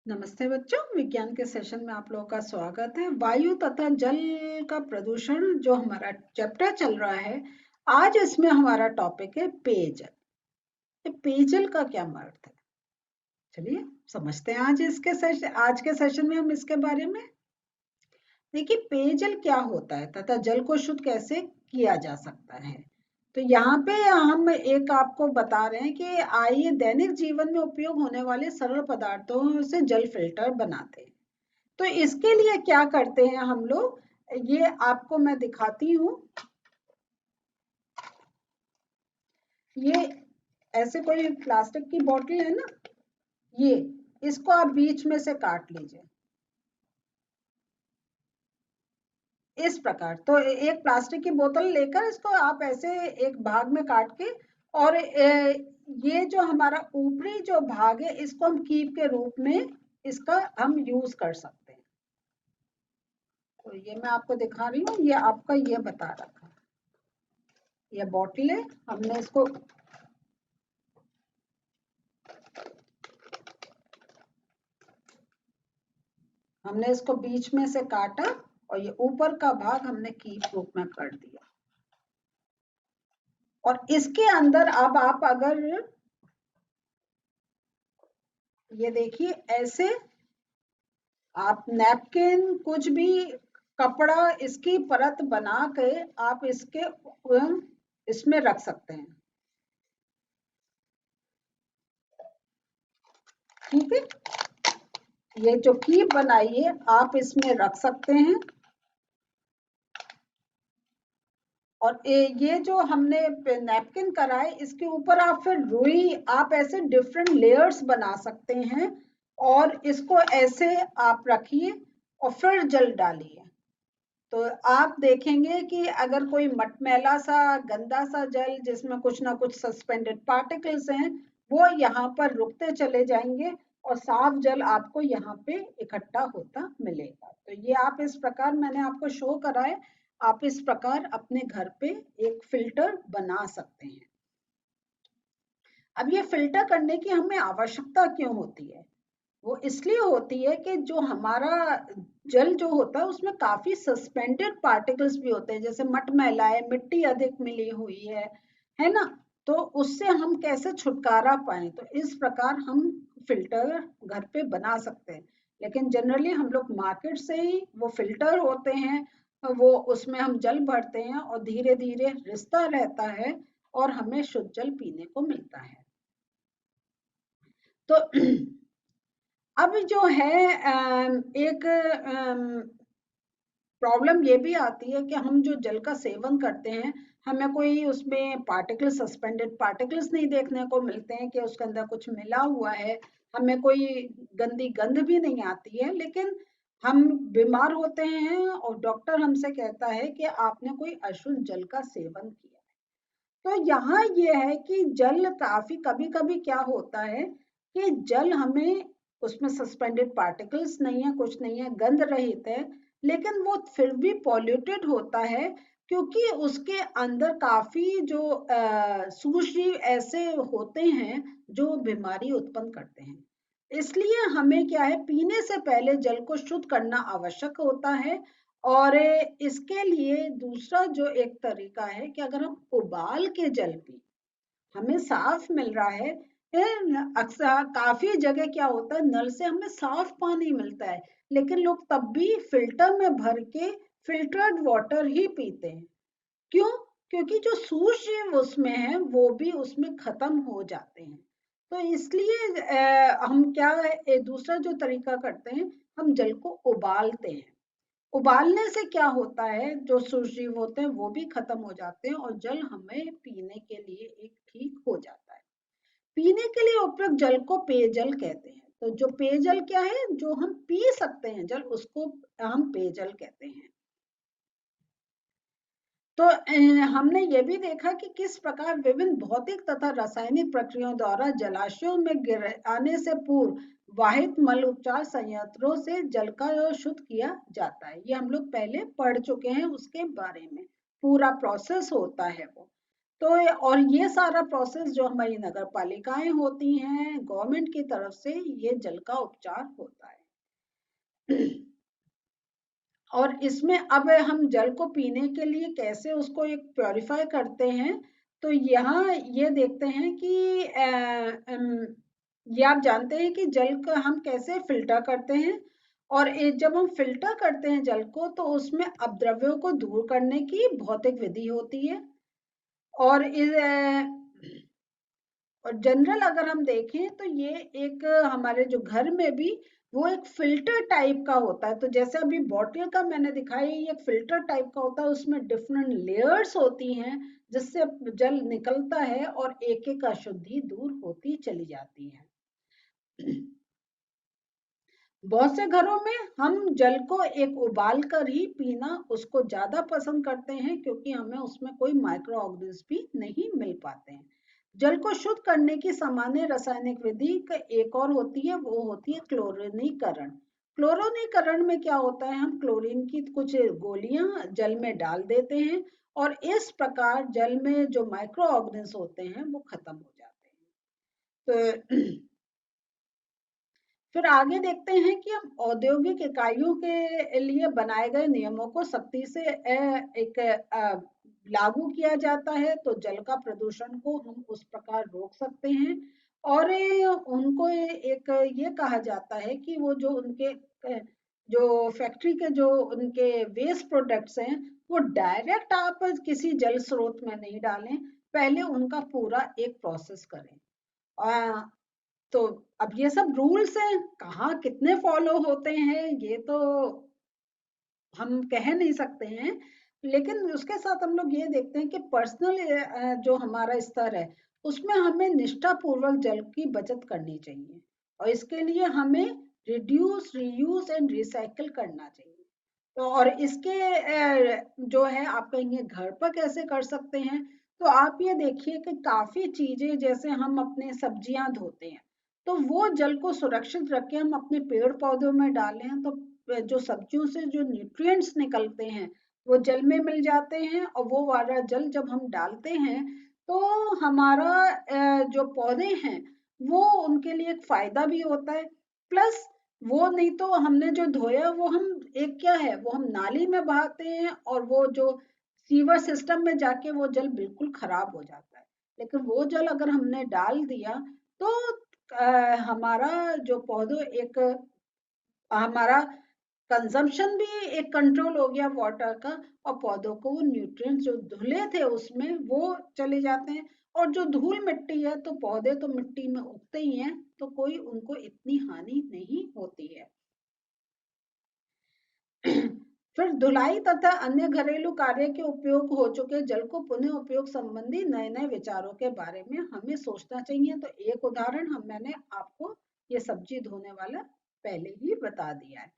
नमस्ते बच्चों, विज्ञान के सेशन में आप लोगों का स्वागत है। वायु तथा जल का प्रदूषण जो हमारा चैप्टर चल रहा है, आज इसमें हमारा टॉपिक है पेयजल। पेयजल का क्या अर्थ है, चलिए समझते हैं आज के सेशन में हम इसके बारे में। देखिए पेयजल क्या होता है तथा जल को शुद्ध कैसे किया जा सकता है। तो यहाँ पे हम एक आपको बता रहे हैं कि आइए दैनिक जीवन में उपयोग होने वाले सरल पदार्थों से जल फिल्टर बनाते हैं। तो इसके लिए क्या करते हैं हम लोग, ये आपको मैं दिखाती हूँ। ये ऐसे कोई प्लास्टिक की बोतल है ना, ये इसको आप बीच में से काट लीजिए इस प्रकार। तो एक प्लास्टिक की बोतल लेकर इसको आप ऐसे एक भाग में काट के, और ये जो हमारा ऊपरी जो भाग है इसको हम कीप के रूप में इसका हम यूज कर सकते हैं। तो ये मैं आपको दिखा रही हूँ, ये आपका ये बता रखा है, ये बॉटल है। हमने इसको बीच में से काटा और ये ऊपर का भाग हमने कीप रूप में कर दिया। और इसके अंदर अब आप अगर ये देखिए, ऐसे आप नैपकिन कुछ भी कपड़ा इसकी परत बना के आप इसमें रख सकते हैं। ठीक है, ये जो कीप बनाई है आप इसमें रख सकते हैं। और ये जो हमने नैपकिन करा है इसके ऊपर आप फिर रुई, आप ऐसे डिफरेंट लेयर्स बना सकते हैं और इसको ऐसे आप रखिए और फिर जल डालिए। तो आप देखेंगे कि अगर कोई मटमैला सा गंदा सा जल जिसमें कुछ ना कुछ सस्पेंडेड पार्टिकल्स हैं, वो यहाँ पर रुकते चले जाएंगे और साफ जल आपको यहाँ पे इकट्ठा होता मिलेगा। तो ये आप इस प्रकार, मैंने आपको शो करा है, आप इस प्रकार अपने घर पे एक फिल्टर बना सकते हैं। अब ये फिल्टर करने की हमें आवश्यकता क्यों होती है? वो इसलिए होती है कि जो हमारा जल जो होता है उसमें काफी सस्पेंडेड पार्टिकल्स भी होते हैं, जैसे मटमैला है, मिट्टी अधिक मिली हुई है ना। तो उससे हम कैसे छुटकारा पाएं, तो इस प्रकार हम फिल्टर घर पे बना सकते हैं। लेकिन जनरली हम लोग मार्केट से ही वो फिल्टर होते हैं, वो उसमें हम जल भरते हैं और धीरे धीरे रिसता रहता है और हमें शुद्ध जल पीने को मिलता है। तो अब जो है एक प्रॉब्लम ये भी आती है कि हम जो जल का सेवन करते हैं, हमें कोई उसमें पार्टिकल, सस्पेंडेड पार्टिकल्स नहीं देखने को मिलते हैं कि उसके अंदर कुछ मिला हुआ है, हमें कोई गंदी गंध भी नहीं आती है, लेकिन हम बीमार होते हैं और डॉक्टर हमसे कहता है कि आपने कोई अशुद्ध जल का सेवन किया। तो यहाँ ये है कि जल काफी कभी कभी क्या होता है कि जल हमें उसमें सस्पेंडेड पार्टिकल्स नहीं है, कुछ नहीं है, गंध रहित है, लेकिन वो फिर भी पॉल्यूटेड होता है क्योंकि उसके अंदर काफी जो सूक्ष्मजीव ऐसे होते हैं जो बीमारी उत्पन्न करते हैं। इसलिए हमें क्या है, पीने से पहले जल को शुद्ध करना आवश्यक होता है। और इसके लिए दूसरा जो एक तरीका है कि अगर हम उबाल के जल पी, हमें साफ मिल रहा है। अक्सर काफी जगह क्या होता है, नल से हमें साफ पानी मिलता है, लेकिन लोग तब भी फिल्टर में भर के फिल्टर्ड वाटर ही पीते हैं। क्यों? क्योंकि जो सूक्ष्म उसमें है वो भी उसमें खत्म हो जाते हैं। तो इसलिए हम क्या है, दूसरा जो तरीका करते हैं, हम जल को उबालते हैं। उबालने से क्या होता है, जो सूक्ष्म होते हैं वो भी खत्म हो जाते हैं और जल हमें पीने के लिए एक ठीक हो जाता है। पीने के लिए उपयुक्त जल को पेयजल कहते हैं। तो जो पेयजल क्या है, जो हम पी सकते हैं जल, उसको हम पेयजल कहते हैं। तो हमने ये भी देखा कि किस प्रकार विभिन्न भौतिक तथा रासायनिक प्रक्रियाओं द्वारा जलाशयों में गिर आने से पूर्व वाहित मल उपचार संयंत्रों से जल का शुद्ध किया जाता है। ये हम लोग पहले पढ़ चुके हैं, उसके बारे में पूरा प्रोसेस होता है वो। तो और ये सारा प्रोसेस जो हमारी नगर पालिकाएं होती हैं गवर्नमेंट की तरफ से, ये जल का उपचार होता है। और इसमें अब हम जल को पीने के लिए कैसे उसको एक प्योरीफाई करते हैं, तो यहाँ ये देखते हैं कि ये आप जानते हैं कि जल का हम कैसे फिल्टर करते हैं। और जब हम फिल्टर करते हैं जल को, तो उसमें अपद्रव्यों को दूर करने की भौतिक विधि होती है। और और जनरल अगर हम देखें तो ये एक हमारे जो घर में भी वो एक फिल्टर टाइप का होता है। तो जैसे अभी बॉटल का मैंने दिखाया, ये एक फिल्टर टाइप का होता है, उसमें डिफरेंट लेयर्स होती हैं जिससे जल निकलता है और एक एक अशुद्धि दूर होती चली जाती है। बहुत से घरों में हम जल को एक उबाल कर ही पीना उसको ज्यादा पसंद करते हैं, क्योंकि हमें उसमें कोई माइक्रो ऑर्गेनिज्म भी नहीं मिल पाते हैं। जल को शुद्ध करने की सामान्य रासायनिक विधि एक और होती है, वो होती है क्लोरीनीकरण। क्लोरीनीकरण में क्या होता है, हम क्लोरीन की कुछ गोलियां जल में डाल देते हैं और इस प्रकार जल में जो माइक्रो ऑर्गेनिज्म होते हैं वो खत्म हो जाते हैं। तो फिर आगे देखते हैं कि हम औद्योगिक इकाइयों के लिए बनाए गए नियमों को सख्ती से एक लागू किया जाता है, तो जल का प्रदूषण को हम उस प्रकार रोक सकते हैं। और उनको एक ये कहा जाता है कि वो जो उनके जो फैक्ट्री के जो उनके वेस्ट प्रोडक्ट्स हैं वो डायरेक्ट आप किसी जल स्रोत में नहीं डालें, पहले उनका पूरा एक प्रोसेस करें। तो अब ये सब रूल्स हैं, कहाँ कितने फॉलो होते हैं ये तो हम कह नहीं सकते हैं। लेकिन उसके साथ हम लोग ये देखते हैं कि पर्सनल जो हमारा स्तर है उसमें हमें निष्ठापूर्वक जल की बचत करनी चाहिए, और इसके लिए हमें रिड्यूस, रीयूज एंड रिसाइकिल करना चाहिए। तो और इसके जो है आप कहेंगे घर पर कैसे कर सकते हैं, तो आप ये देखिए कि काफी चीजें, जैसे हम अपने सब्जियां धोते हैं तो वो जल को सुरक्षित रख के हम अपने पेड़ पौधों में डालें, तो जो सब्जियों से जो न्यूट्रिएंट्स निकलते हैं वो जल में मिल जाते हैं, और वो वाला जल जब हम डालते हैं तो हमारा जो पौधे हैं वो उनके लिए एक फायदा भी होता है। प्लस वो नहीं तो हमने जो धोया वो हम एक क्या है वो हम नाली में बहाते हैं, और वो जो सीवर सिस्टम में जाके वो जल बिल्कुल खराब हो जाता है। लेकिन वो जल अगर हमने डाल दिया तो हमारा जो पौधों एक हमारा कंजम्पशन भी एक कंट्रोल हो गया वाटर का, और पौधों को वो न्यूट्रिएंट्स जो धुले थे उसमें वो चले जाते हैं। और जो धूल मिट्टी है तो पौधे तो मिट्टी में उगते ही हैं, तो कोई उनको इतनी हानि नहीं होती है। फिर धुलाई तथा अन्य घरेलू कार्य के उपयोग हो चुके जल को पुनः उपयोग संबंधी नए नए विचारों के बारे में हमें सोचना चाहिए। तो एक उदाहरण मैंने आपको ये सब्जी धोने वाला पहले ही बता दिया है।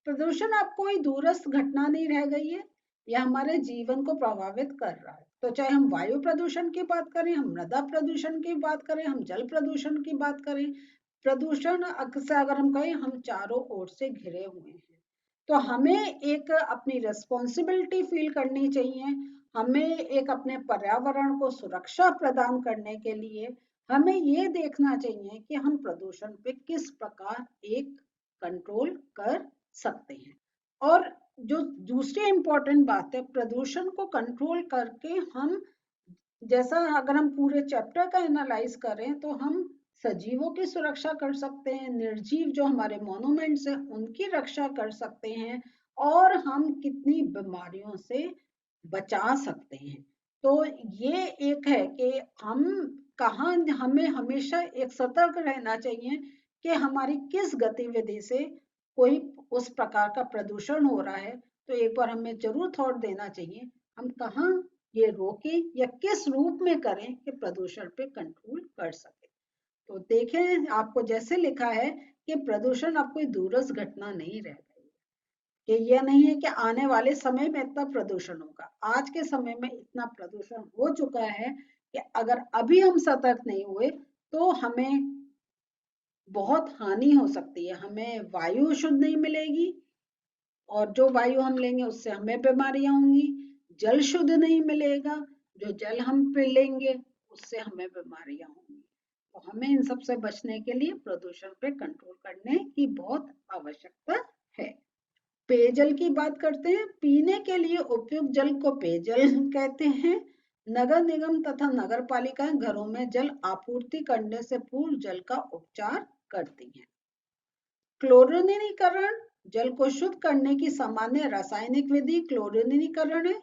प्रदूषण अब कोई दूरस्थ घटना नहीं रह गई है, यह हमारे जीवन को प्रभावित कर रहा है। तो चाहे हम वायु प्रदूषण की बात करें, हम मृदा प्रदूषण की बात करें, हम जल प्रदूषण की बात करें, प्रदूषण अक्सर अगर हम कहें हम चारों ओर से घिरे हुए हैं। तो हमें एक अपनी रिस्पॉन्सिबिलिटी फील करनी चाहिए। हमें एक अपने पर्यावरण को सुरक्षा प्रदान करने के लिए हमें ये देखना चाहिए कि हम प्रदूषण पे किस प्रकार एक कंट्रोल कर सकते हैं। और जो दूसरी इम्पोर्टेंट बात है, प्रदूषण को कंट्रोल करके हम, जैसा अगर हम पूरे चैप्टर का एनालाइज करें तो हम सजीवों की सुरक्षा कर सकते हैं, निर्जीव जो हमारे मॉन्यूमेंट्स हैं उनकी रक्षा कर सकते हैं, और हम कितनी बीमारियों से बचा सकते हैं। तो ये एक है कि हम कहाँ, हमें हमेशा एक सतर्क रहना चाहिए कि हमारी किस गतिविधि से कोई उस प्रकार का प्रदूषण हो रहा है। तो एक बार हमें जरूर थॉट देना चाहिए हम कहाँ ये रोकें या किस रूप में करें कि प्रदूषण पे कंट्रोल कर सके। तो देखें आपको जैसे लिखा है कि प्रदूषण अब कोई दूरस्थ घटना नहीं रह गई, कि यह नहीं है कि आने वाले समय में इतना प्रदूषण होगा। आज के समय में इतना प्रदूषण हो चुका है कि अगर अभी हम सतर्क नहीं हुए तो हमें बहुत हानि हो सकती है। हमें वायु शुद्ध नहीं मिलेगी, और जो वायु हम लेंगे उससे हमें बीमारियां होंगी। जल शुद्ध नहीं मिलेगा, जो जल हम पी लेंगे उससे हमें बीमारियां होंगी। तो हमें इन सब से बचने के लिए प्रदूषण पे कंट्रोल करने की बहुत आवश्यकता है। पेयजल की बात करते हैं। पीने के लिए उपयुक्त जल को पेयजल कहते हैं। नगर निगम तथा नगर पालिकाएं घरों में जल आपूर्ति करने से पूर्व जल का उपचार करती हैं। क्लोरिनीकरण जल को शुद्ध करने की सामान्य रासायनिक विधि क्लोरिनीकरण है।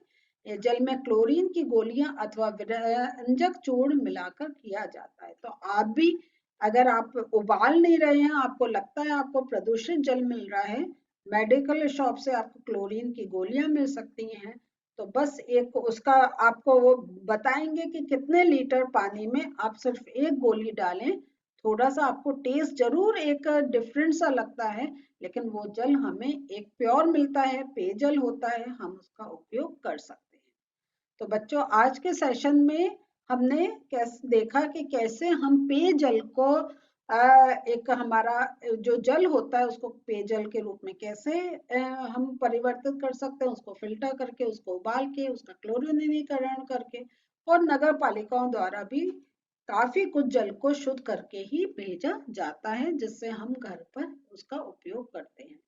ये जल में क्लोरीन की गोलियां अथवा विरंजक चूर्ण मिलाकर किया जाता है। तो आप भी अगर आप उबाल नहीं रहे हैं, आपको लगता है आपको प्रदूषित जल मिल रहा है, मेडिकल शॉप से आपको क्लोरीन की गोलियां मिल सकती हैं, तो बस एक उसका आपको वो बताएंगे कि कितने लीटर पानी में आप सिर्फ एक गोली डालें। थोड़ा सा आपको टेस्ट जरूर एक डिफरेंट सा लगता है, लेकिन वो जल हमें एक प्योर मिलता है, पेयजल होता है, हम उसका उपयोग कर सकते हैं। तो बच्चों, आज के सेशन में हमने कैसे देखा कि कैसे हम पेयजल को एक हमारा जो जल होता है उसको पेयजल के रूप में कैसे हम परिवर्तित कर सकते हैं, उसको फिल्टर करके, उसको उबाल के, उसका क्लोरीनीकरण करके, और नगर पालिकाओं द्वारा भी काफी कुछ जल को शुद्ध करके ही भेजा जाता है, जिससे हम घर पर उसका उपयोग करते हैं।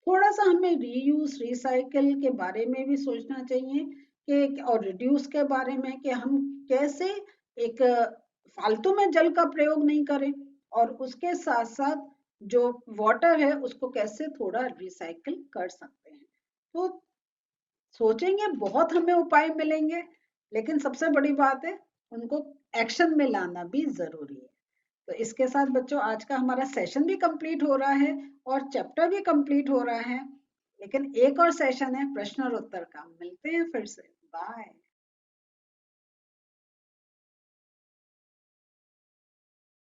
थोड़ा सा हमें रीयूज रिसाइकल के बारे में भी सोचना चाहिए कि और रिड्यूस के बारे में कि हम कैसे एक फालतू में जल का प्रयोग नहीं करें, और उसके साथ साथ जो वाटर है उसको कैसे थोड़ा रिसाइकल कर सकते हैं। तो सोचेंगे बहुत हमें उपाय मिलेंगे, लेकिन सबसे बड़ी बात है उनको एक्शन में लाना भी जरूरी है। तो इसके साथ बच्चों आज का हमारा सेशन भी कंप्लीट हो रहा है और चैप्टर भी कंप्लीट हो रहा है, लेकिन एक और सेशन है प्रश्न और उत्तर का। मिलते हैं फिर से। बाय।